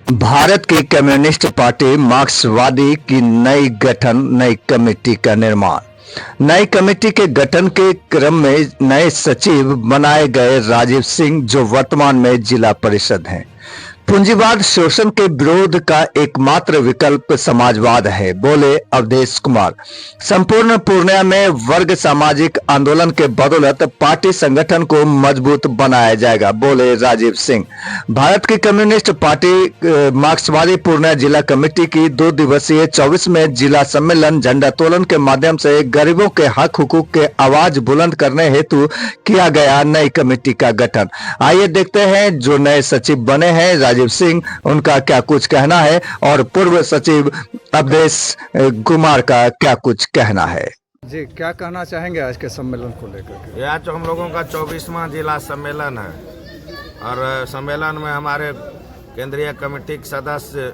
भारत की communist party मार्क्सवादी की नई कमेटी का निर्माण। नई कमेटी के गठन के क्रम में नए सचिव बनाए गए राजीव सिंह, जो वर्तमान में जिला परिषद हैं। पूंजीवाद शोषण के विरोध का एकमात्र विकल्प समाजवाद है, बोले अवधेश कुमार। संपूर्ण पूर्णिया में वर्ग सामाजिक आंदोलन के बदौलत पार्टी संगठन को मजबूत बनाया जाएगा, बोले राजीव सिंह। भारत की कम्युनिस्ट पार्टी मार्क्सवादी पूर्णिया जिला कमेटी की 2 दिवसीय 24वें जिला सम्मेलन झंडोत्तोलन के माध्यम से गरीबों के हक हुकूक के आवाज बुलंद करने हेतु किया गया नई कमेटी का गठन। आइए देखते हैं जो नए सचिव बने हैं राजीव सिंह, उनका क्या कुछ कहना है और पूर्व सचिव अवधेश कुमार का क्या कुछ कहना है। जी, क्या कहना चाहेंगे आज के सम्मेलन को लेकर? यह जो हम लोगों का 24वां जिला सम्मेलन है और सम्मेलन में हमारे केंद्रीय कमेटी के सदस्य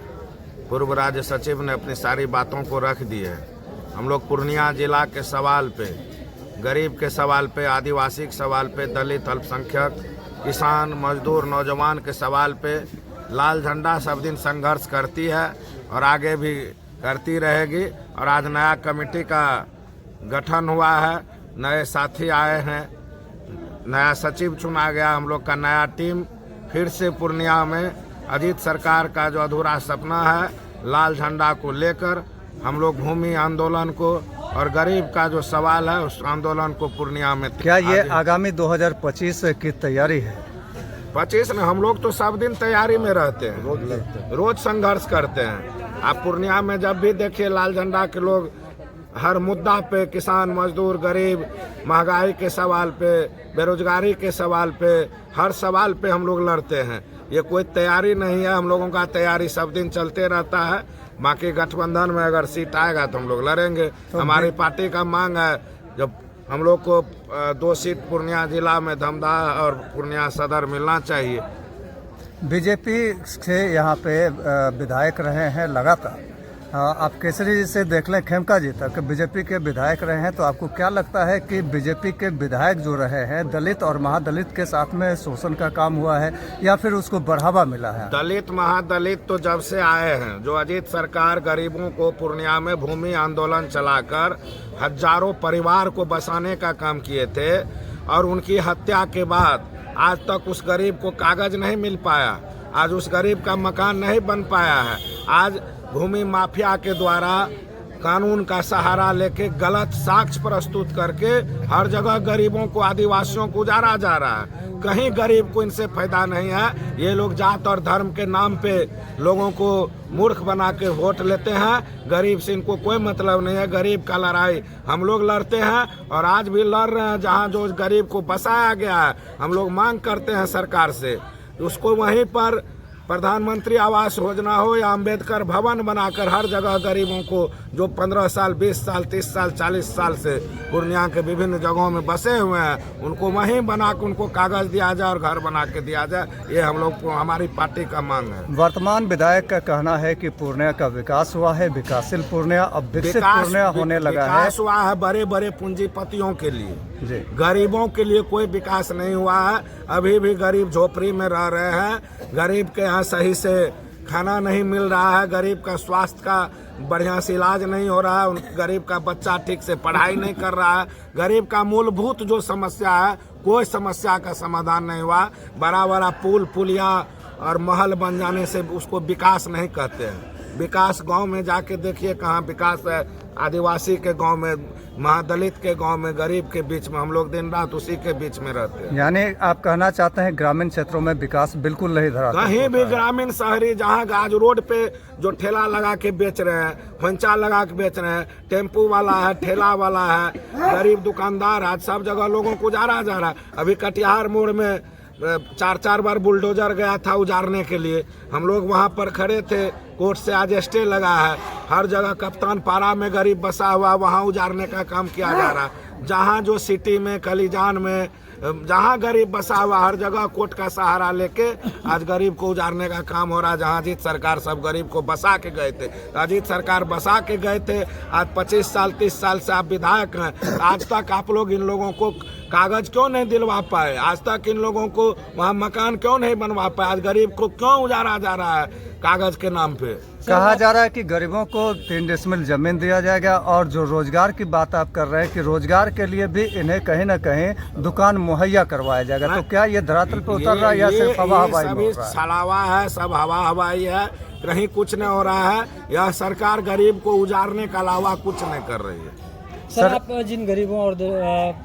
पूर्व राज्य सचिव ने अपनी सारी बातों को रख दी है। हम लोग पूर्णिया जिला के सवाल पे, गरीब के सवाल पे, आदिवासी के सवाल पे, दलित, अल्पसंख्यक, किसान, मजदूर, नौजवान के सवाल पे लाल झंडा सब दिन संघर्ष करती है और आगे भी करती रहेगी। और आज नया कमेटी का गठन हुआ है, नए साथी आए हैं, नया सचिव चुना गया। हम लोग का नया टीम फिर से पूर्णिया में अजीत सरकार का जो अधूरा सपना है, लाल झंडा को लेकर हम लोग भूमि आंदोलन को और गरीब का जो सवाल है उस आंदोलन को पूर्णिया में। क्या ये आगामी 2025 की तैयारी है? 25 में हम लोग तो सब दिन तैयारी में रहते हैं, रोज संघर्ष करते हैं। आप पूर्णिया में जब भी देखिए लाल झंडा के लोग हर मुद्दा पे, किसान, मजदूर, गरीब, महंगाई के सवाल पे, बेरोजगारी के सवाल पे, हर सवाल पे हम लोग लड़ते हैं। ये कोई तैयारी नहीं है, हम लोगों का तैयारी सब दिन चलते रहता है। बाकी गठबंधन में अगर सीट आएगा तो हम लोग लड़ेंगे। तो हमारी पार्टी का मांग है जब हम लोग को 2 सीट पूर्णिया जिला में धमदा और पूर्णिया सदर मिलना चाहिए। बीजेपी से यहाँ पे विधायक रहे हैं लगातार, आप केसरी जी से देख लें खेमका जी तक बीजेपी के विधायक रहे हैं, तो आपको क्या लगता है कि बीजेपी के विधायक जो रहे हैं दलित और महादलित के साथ में शोषण का काम हुआ है या फिर उसको बढ़ावा मिला है? दलित महादलित तो जब से आए हैं, जो अजीत सरकार गरीबों को पूर्णिया में भूमि आंदोलन चलाकर हजारों परिवार को बसाने का काम किए थे और उनकी हत्या के बाद आज तक उस गरीब को कागज नहीं मिल पाया, आज उस गरीब का मकान नहीं बन पाया है। आज भूमि माफिया के द्वारा कानून का सहारा लेके गलत साक्ष्य प्रस्तुत करके हर जगह गरीबों को, आदिवासियों को उजाड़ा जा रहा है। कहीं गरीब को इनसे फायदा नहीं है। ये लोग जात और धर्म के नाम पे लोगों को मूर्ख बना के वोट लेते हैं। गरीब से इनको कोई मतलब नहीं है। गरीब का लड़ाई हम लोग लड़ते हैं और आज भी लड़ रहे हैं। जहाँ जो गरीब को बसाया गया है, हम लोग मांग करते हैं सरकार से उसको वहीं पर प्रधानमंत्री आवास योजना हो या अंबेडकर भवन बनाकर हर जगह गरीबों को जो 15 साल, 20 साल, 30 साल, 40 साल से पूर्णिया के विभिन्न जगहों में बसे हुए हैं, उनको वहीं बना के उनको कागज दिया जाए और घर बना के दिया जाए। ये हम लोग को, हमारी पार्टी का मांग है। वर्तमान विधायक का कहना है कि पूर्णिया का विकास हुआ है, विकासशील पूर्णिया अब विकसित पूर्णिया होने लगा है। विकास हुआ है बड़े बड़े पूंजीपतियों के लिए, गरीबों के लिए कोई विकास नहीं हुआ है। अभी भी गरीब झोपड़ी में रह रहे हैं। गरीब के यहाँ सही से खाना नहीं मिल रहा है, गरीब का स्वास्थ्य का बढ़िया से इलाज नहीं हो रहा है, गरीब का बच्चा ठीक से पढ़ाई नहीं कर रहा है। गरीब का मूलभूत जो समस्या है, कोई समस्या का समाधान नहीं हुआ। बड़ा बड़ा पुल, पुलिया और महल बन जाने से उसको विकास नहीं कहते हैं। विकास गांव में जाके देखिए कहाँ विकास है। आदिवासी के गांव में, महादलित के गांव में, गरीब के बीच में हम लोग दिन रात उसी के बीच में रहते हैं। यानी आप कहना चाहते हैं ग्रामीण क्षेत्रों में विकास बिल्कुल नहीं धरा? कहीं भी ग्रामीण शहरी, जहाँ आज रोड पे जो ठेला लगा के बेच रहे हैं, खोंचा लगा के बेच रहे हैं, टेम्पू वाला है, ठेला वाला है, गरीब दुकानदार, आज सब जगह लोगों को उजाड़ा जा रहा है। अभी कटिहार मोड़ में 4 बार बुलडोजर गया था उजाड़ने के लिए, हम लोग वहाँ पर खड़े थे। कोर्ट से आज स्टे लगा है। हर जगह कप्तान पारा में गरीब बसा हुआ, वहाँ उजाड़ने का काम किया जा रहा है। जहाँ जो सिटी में, कलीजान में, जहाँ गरीब बसा हुआ हर जगह कोर्ट का सहारा लेके आज गरीब को उजाड़ने का काम हो रहा है। जहाँ अजीत सरकार सब गरीब को बसा के गए थे, अजीत सरकार बसा के गए थे। आज 25 साल 30 साल से आप विधायक हैं, आज तक आप लोग इन लोगों को कागज क्यों नहीं दिलवा पाए? आज तक इन लोगों को वहाँ मकान क्यों नहीं बनवा पाए? आज गरीब को क्यों उजाड़ा जा रहा है? कागज के नाम पे। कहा जा रहा है कि गरीबों को 3 डिसमिल जमीन दिया जाएगा और जो रोजगार की बात आप कर रहे हैं कि रोजगार के लिए भी इन्हें कहीं ना कहीं दुकान मुहैया करवाया जाएगा, तो क्या ये धरातल पे उतर रहा है या सिर्फ हवा हवाई में हो रहा है? छलावा है, सब हवा हवाई है, कहीं कुछ नहीं हो रहा है। यह सरकार गरीब को उजाड़ने के अलावा कुछ नहीं कर रही है। सर, आप जिन गरीबों और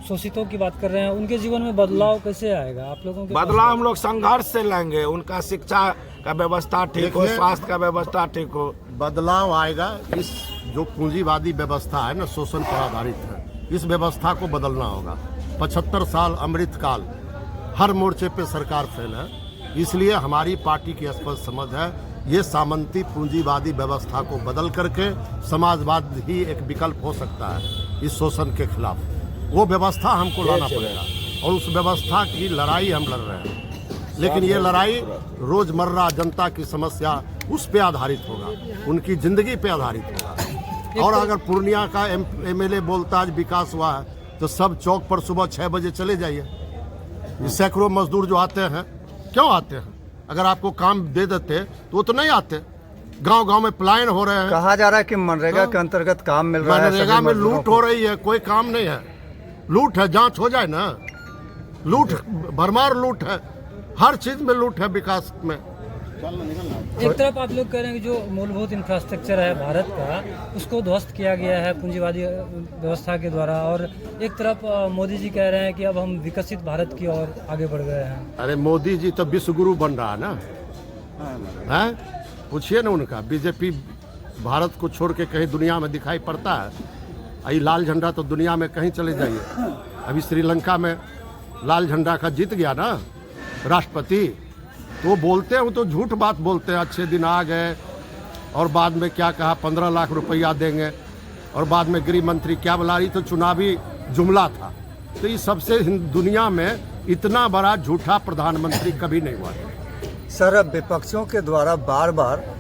शोषितों की बात कर रहे हैं, उनके जीवन में बदलाव कैसे आएगा आप लोगों के? बदलाव हम लोग संघर्ष से लेंगे। उनका शिक्षा का व्यवस्था ठीक हो, स्वास्थ्य का व्यवस्था ठीक हो। बदलाव आएगा। इस जो पूंजीवादी व्यवस्था है ना, शोषण पर आधारित है, इस व्यवस्था को बदलना होगा। 75 साल अमृतकाल, हर मोर्चे पे सरकार फेल है। इसलिए हमारी पार्टी की स्पष्ट समझ है, ये सामंती पूंजीवादी व्यवस्था को बदल करके समाजवाद ही एक विकल्प हो सकता है इस शोषण के खिलाफ। वो व्यवस्था हमको लाना पड़ेगा और उस व्यवस्था की लड़ाई हम लड़ रहे हैं। लेकिन ये लड़ाई रोजमर्रा जनता की समस्या उस पे आधारित होगा, उनकी जिंदगी पे आधारित होगा। और अगर पूर्णिया का एमएलए बोलता आज विकास हुआ है, तो सब चौक पर सुबह 6 बजे चले जाइए। सैकड़ों मजदूर जो आते हैं, क्यों आते हैं? अगर आपको काम दे देते तो वो तो नहीं आते। गांव-गांव में पलायन हो रहे हैं। कहा जा रहा है कि मनरेगा के अंतर्गत काम मिल रहा है, मनरेगा में लूट हो रही है, कोई काम नहीं है। लूट है, जांच हो जाए ना। लूट, भरमार लूट है, हर चीज में लूट है विकास में। एक तरफ आप लोग कह रहे हैं कि जो मूलभूत इंफ्रास्ट्रक्चर है भारत का, उसको ध्वस्त किया गया है पूंजीवादी व्यवस्था के द्वारा, और एक तरफ मोदी जी कह रहे हैं कि अब हम विकसित भारत की ओर आगे बढ़ गए हैं। अरे मोदी जी तो विश्व गुरु बन रहा है ना, है? पूछिए ना उनका। बीजेपी भारत को छोड़ के कहीं दुनिया में दिखाई पड़ता है? ये लाल झंडा तो दुनिया में कहीं चले जाइए। अभी श्रीलंका में लाल झंडा का जीत गया ना राष्ट्रपति, तो बोलते हैं, वो तो झूठ बात बोलते हैं। अच्छे दिन आ गए और बाद में क्या कहा, 15 लाख रुपया देंगे, और बाद में गृह मंत्री क्या बुला रही, तो चुनावी जुमला था। तो ये सबसे दुनिया में इतना बड़ा झूठा प्रधानमंत्री कभी नहीं हुआ। सर, विपक्षों के द्वारा बार बार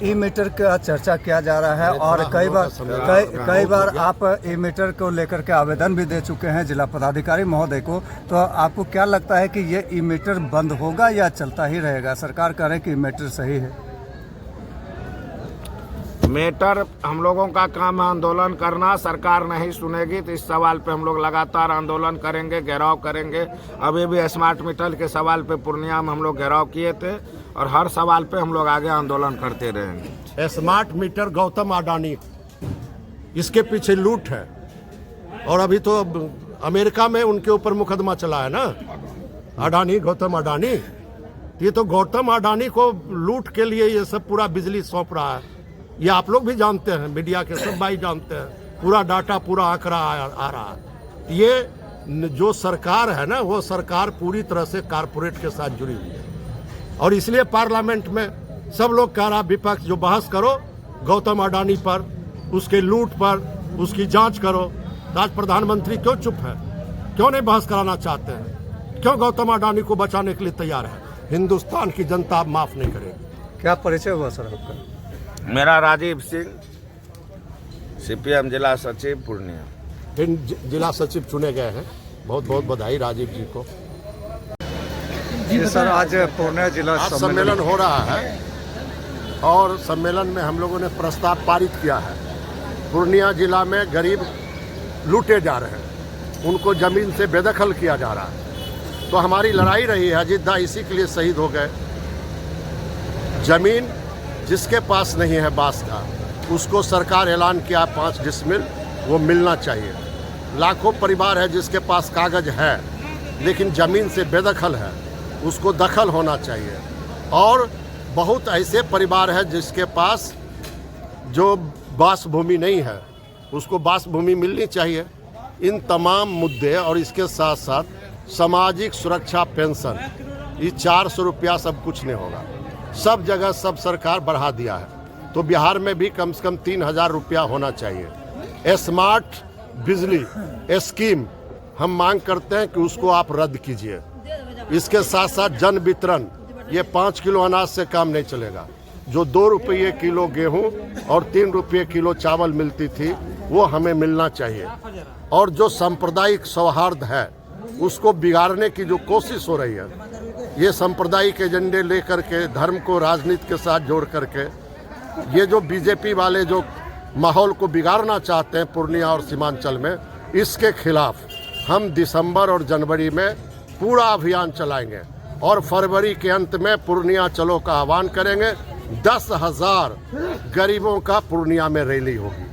ई मीटर का चर्चा किया जा रहा है और कई बार आप ई मीटर को लेकर के आवेदन भी दे चुके हैं जिला पदाधिकारी महोदय को। तो आपको क्या लगता है कि ये ई मीटर बंद होगा या चलता ही रहेगा? सरकार कह रहे हैं कि ई मीटर सही है। मीटर हम लोगों का काम है आंदोलन करना। सरकार नहीं सुनेगी तो इस सवाल पे हम लोग लगातार आंदोलन करेंगे, घेराव करेंगे। अभी भी स्मार्ट मीटर के सवाल पे पूर्णिया में हम लोग घेराव किए थे और हर सवाल पे हम लोग आगे आंदोलन करते रहेंगे। स्मार्ट मीटर गौतम अडानी, इसके पीछे लूट है। और अभी तो अमेरिका में उनके ऊपर मुकदमा चला है ना, अडानी, गौतम अडानी। ये तो गौतम अडानी को लूट के लिए ये सब पूरा बिजली सौंप रहा है। ये आप लोग भी जानते हैं, मीडिया के सब भाई जानते हैं, पूरा डाटा, पूरा आंकड़ा आ रहा है। ये जो सरकार है ना, वो सरकार पूरी तरह से कारपोरेट के साथ जुड़ी हुई है। और इसलिए पार्लियामेंट में सब लोग कह रहा, विपक्ष जो बहस करो गौतम अडानी पर, उसके लूट पर, उसकी जांच करो। तो आज प्रधानमंत्री क्यों चुप है? क्यों नहीं बहस कराना चाहते हैं? क्यों गौतम अडानी को बचाने के लिए तैयार है? हिंदुस्तान की जनता अब माफ नहीं करेगी। क्या परिचय हुआ सर आपका? मेरा राजीव सिंह, सीपीएम जिला सचिव पूर्णिया। फिर जिला सचिव चुने गए हैं। बहुत बहुत बधाई राजीव जी को। जी सर, आज पूर्णिया जिला सम्मेलन हो रहा है और सम्मेलन में हम लोगों ने प्रस्ताव पारित किया है। पूर्णिया जिला में गरीब लूटे जा रहे हैं, उनको जमीन से बेदखल किया जा रहा है। तो हमारी लड़ाई रही है, अजीत दा इसी के लिए शहीद हो गए। जमीन जिसके पास नहीं है बांस का, उसको सरकार ऐलान किया 5 डिसमिल, वो मिलना चाहिए। लाखों परिवार है जिसके पास कागज है लेकिन ज़मीन से बेदखल है, उसको दखल होना चाहिए। और बहुत ऐसे परिवार है जिसके पास जो बास भूमि नहीं है, उसको बास भूमि मिलनी चाहिए। इन तमाम मुद्दे और इसके साथ साथ सामाजिक सुरक्षा पेंशन, ये 400 रुपया सब कुछ नहीं होगा। सब जगह सब सरकार बढ़ा दिया है, तो बिहार में भी कम से कम 3000 रुपया होना चाहिए। स्मार्ट बिजली स्कीम हम मांग करते हैं कि उसको आप रद्द कीजिए। इसके साथ साथ जन वितरण, ये 5 किलो अनाज से काम नहीं चलेगा। जो 2 रुपये किलो गेहूं और 3 रुपये किलो चावल मिलती थी, वो हमें मिलना चाहिए। और जो सांप्रदायिक सौहार्द है, उसको बिगाड़ने की जो कोशिश हो रही है, ये सांप्रदायिक एजेंडे लेकर के धर्म को राजनीति के साथ जोड़ करके ये जो बीजेपी वाले जो माहौल को बिगाड़ना चाहते हैं पूर्णिया और सीमांचल में, इसके खिलाफ हम दिसंबर और जनवरी में पूरा अभियान चलाएंगे और फरवरी के अंत में पूर्णिया चलो का आह्वान करेंगे। 10,000 गरीबों का पूर्णिया में रैली होगी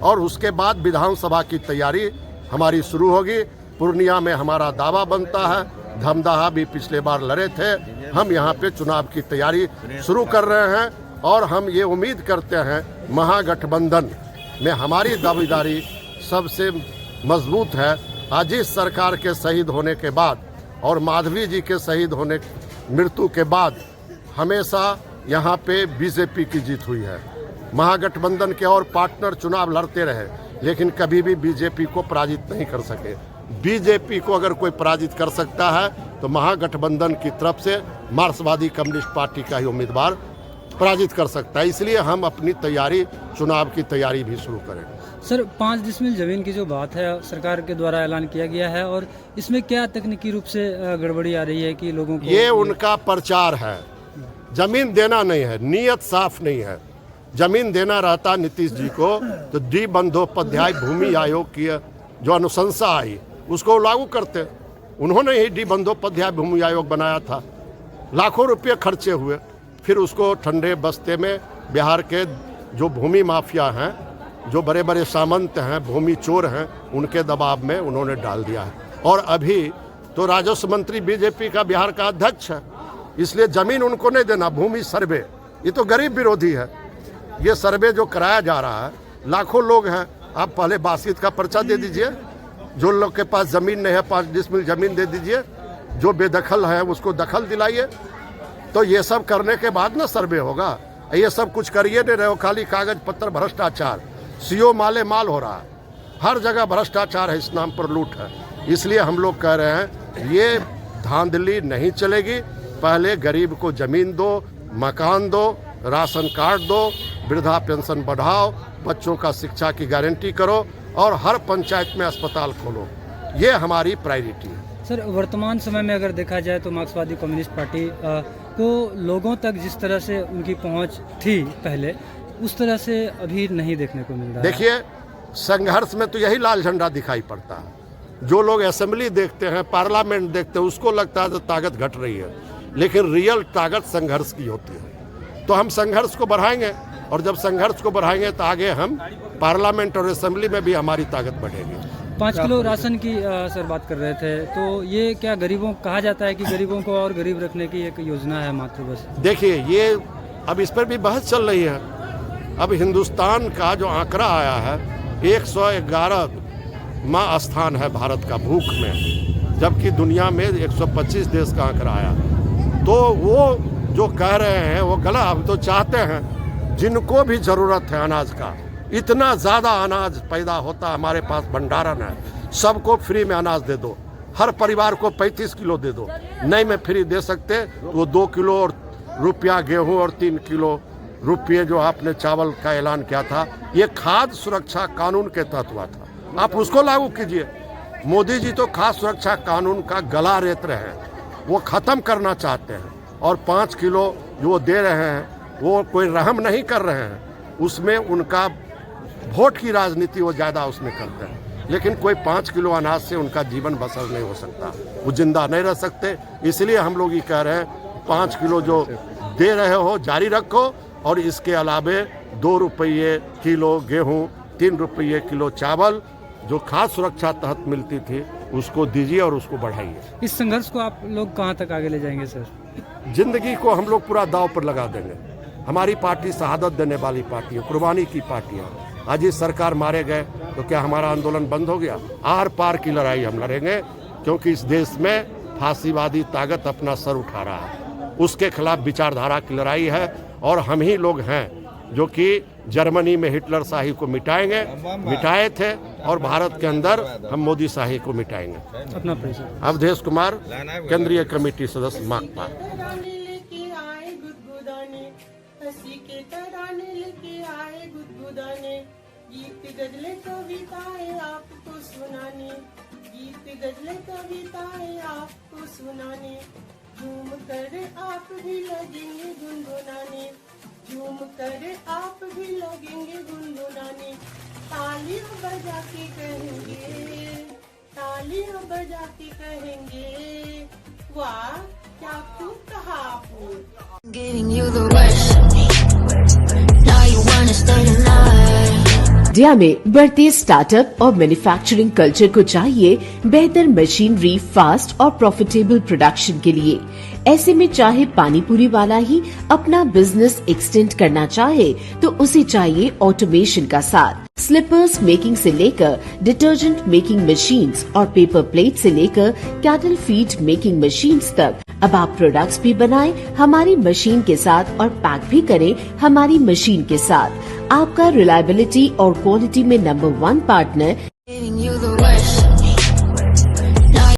और उसके बाद विधानसभा की तैयारी हमारी शुरू होगी। पूर्णिया में हमारा दावा बनता है, धमदाहा भी पिछले बार लड़े थे, हम यहाँ पे चुनाव की तैयारी शुरू कर रहे हैं और हम ये उम्मीद करते हैं महागठबंधन में हमारी दावेदारी सबसे मजबूत है। अजीत सरकार के शहीद होने के बाद और माधवी जी के शहीद होने मृत्यु के बाद हमेशा यहाँ पे बीजेपी की जीत हुई है। महागठबंधन के और पार्टनर चुनाव लड़ते रहे लेकिन कभी भी बीजेपी को पराजित नहीं कर सके। बीजेपी को अगर कोई पराजित कर सकता है तो महागठबंधन की तरफ से मार्क्सवादी कम्युनिस्ट पार्टी का ही उम्मीदवार पराजित कर सकता है। इसलिए हम अपनी तैयारी, चुनाव की तैयारी भी शुरू करें। सर, 5 डिसमिल जमीन की जो बात है सरकार के द्वारा ऐलान किया गया है और इसमें क्या तकनीकी रूप से गड़बड़ी आ रही है कि लोगों को ये उनका प्रचार है। जमीन देना नहीं है, नीयत साफ नहीं है। जमीन देना रहता नीतीश जी को तो डी बंदोपाध्याय भूमि आयोग की जो अनुशंसा आई उसको लागू करते। उन्होंने ही डी बंदोपाध्याय भूमि आयोग बनाया था, लाखों रुपये खर्चे हुए, फिर उसको ठंडे बस्ते में बिहार के जो भूमि माफिया हैं, जो बड़े बड़े सामंत हैं, भूमि चोर हैं, उनके दबाव में उन्होंने डाल दिया है। और अभी तो राजस्व मंत्री बीजेपी का बिहार का अध्यक्ष है, इसलिए जमीन उनको नहीं देना। भूमि सर्वे, ये तो गरीब विरोधी है। ये सर्वे जो कराया जा रहा है, लाखों लोग हैं, आप पहले बासित का पर्चा दे दीजिए, जो लोग के पास जमीन नहीं है 5 डिसमिल जमीन दे दीजिए, जो बेदखल है उसको दखल दिलाइए। तो ये सब करने के बाद ना सर्वे होगा। ये सब कुछ करिए नहीं रहे हो, खाली कागज पत्तर भ्रष्टाचार, सीओ माले माल हो रहा है, हर जगह भ्रष्टाचार है, इस नाम पर लूट है। इसलिए हम लोग कह रहे हैं ये धांधली नहीं चलेगी। पहले गरीब को जमीन दो, मकान दो, राशन कार्ड दो, वृद्धा पेंशन बढ़ाओ, बच्चों का शिक्षा की गारंटी करो और हर पंचायत में अस्पताल खोलो। ये हमारी प्रायोरिटी है। सर, वर्तमान समय में अगर देखा जाए तो मार्क्सवादी कम्युनिस्ट पार्टी को लोगों तक जिस तरह से उनकी पहुंच थी पहले, उस तरह से अभी नहीं देखने को मिल रहा है। देखिए, संघर्ष में तो यही लाल झंडा दिखाई पड़ता है। जो लोग असेंबली देखते हैं, पार्लियामेंट देखते हैं, उसको लगता है तो ताकत घट रही है, लेकिन रियल ताकत संघर्ष की होती है। तो हम संघर्ष को बढ़ाएंगे और जब संघर्ष को बढ़ाएंगे तो आगे हम पार्लियामेंट और असेंबली में भी हमारी ताकत बढ़ेगी। 5 किलो राशन की सर बात कर रहे थे, तो ये क्या गरीबों, कहा जाता है कि गरीबों को और गरीब रखने की एक योजना है मात्र बस? देखिए, ये अब इस पर भी बहस चल रही है। अब हिंदुस्तान का जो आंकड़ा आया है 111वां स्थान है भारत का भूख में, जबकि दुनिया में 125 देश का आंकड़ा आया। तो वो जो कह रहे हैं वो गलत। हम तो चाहते हैं जिनको भी ज़रूरत है अनाज का, इतना ज़्यादा अनाज पैदा होता, हमारे पास भंडारण है, सबको फ्री में अनाज दे दो। हर परिवार को 35 किलो दे दो। नहीं में फ्री दे सकते तो 2 किलो और रुपया गेहूं और 3 किलो रुपये जो आपने चावल का ऐलान किया था, ये खाद्य सुरक्षा कानून के तहत हुआ था, आप उसको लागू कीजिए। मोदी जी तो खाद्य सुरक्षा कानून का गला रेत रहे हैं, वो ख़त्म करना चाहते हैं। और 5 किलो जो वो दे रहे हैं वो कोई रहम नहीं कर रहे हैं, उसमें उनका वोट की राजनीति वो ज़्यादा उसमें करते हैं। लेकिन कोई 5 किलो अनाज से उनका जीवन बसर नहीं हो सकता, वो जिंदा नहीं रह सकते। इसलिए हम लोग ये कह रहे हैं 5 किलो जो दे रहे हो जारी रखो और इसके अलावे 2 रुपये किलो गेहूँ, 3 रुपये किलो चावल जो खाद्य सुरक्षा तहत मिलती थी उसको दीजिए और उसको बढ़ाइए। इस संघर्ष को आप लोग कहाँ तक आगे ले जाएंगे सर? जिंदगी को हम लोग पूरा दांव पर लगा देंगे। हमारी पार्टी शहादत देने वाली पार्टी है, कुर्बानी की पार्टी है। आज इस सरकार मारे गए तो क्या हमारा आंदोलन बंद हो गया? आर पार की लड़ाई हम लड़ेंगे, क्योंकि इस देश में फांसीवादी ताकत अपना सर उठा रहा है, उसके खिलाफ विचारधारा की लड़ाई है। और हम ही लोग हैं जो कि जर्मनी में हिटलर शाही को मिटाए थे और भारत के अंदर हम मोदी शाही को मिटाएंगे। अपना परिचय? अवधेश कुमार, केंद्रीय कमेटी सदस्य माकपा। गीत गजले कविताएं आपको सुनाने, गीत गजले कविताएं आपको सुनाने, झूम कर आप भी लगेंगे गुनगुनाने, झूम कर आप भी लगेंगे गुनगुनाने। तालियां बजा के कहेंगे, तालियां बजा के कहेंगे, वाह क्या खूब कहा आपने। Giving you the rush. Now you wanna stay the night. India में बढ़ते स्टार्टअप और मैन्युफैक्चरिंग कल्चर को चाहिए बेहतर मशीनरी, फास्ट और प्रॉफिटेबल प्रोडक्शन के लिए। ऐसे में चाहे पानीपुरी वाला ही अपना बिजनेस एक्सटेंड करना चाहे तो उसे चाहिए ऑटोमेशन का साथ। स्लीपर्स मेकिंग से लेकर डिटर्जेंट मेकिंग मशीन्स और पेपर प्लेट से लेकर कैटल फीड मेकिंग मशीन्स तक अब आप प्रोडक्ट्स भी बनाएं हमारी मशीन के साथ और पैक भी करें हमारी मशीन के साथ। आपका रिलायबिलिटी और क्वालिटी में नंबर 1 पार्टनर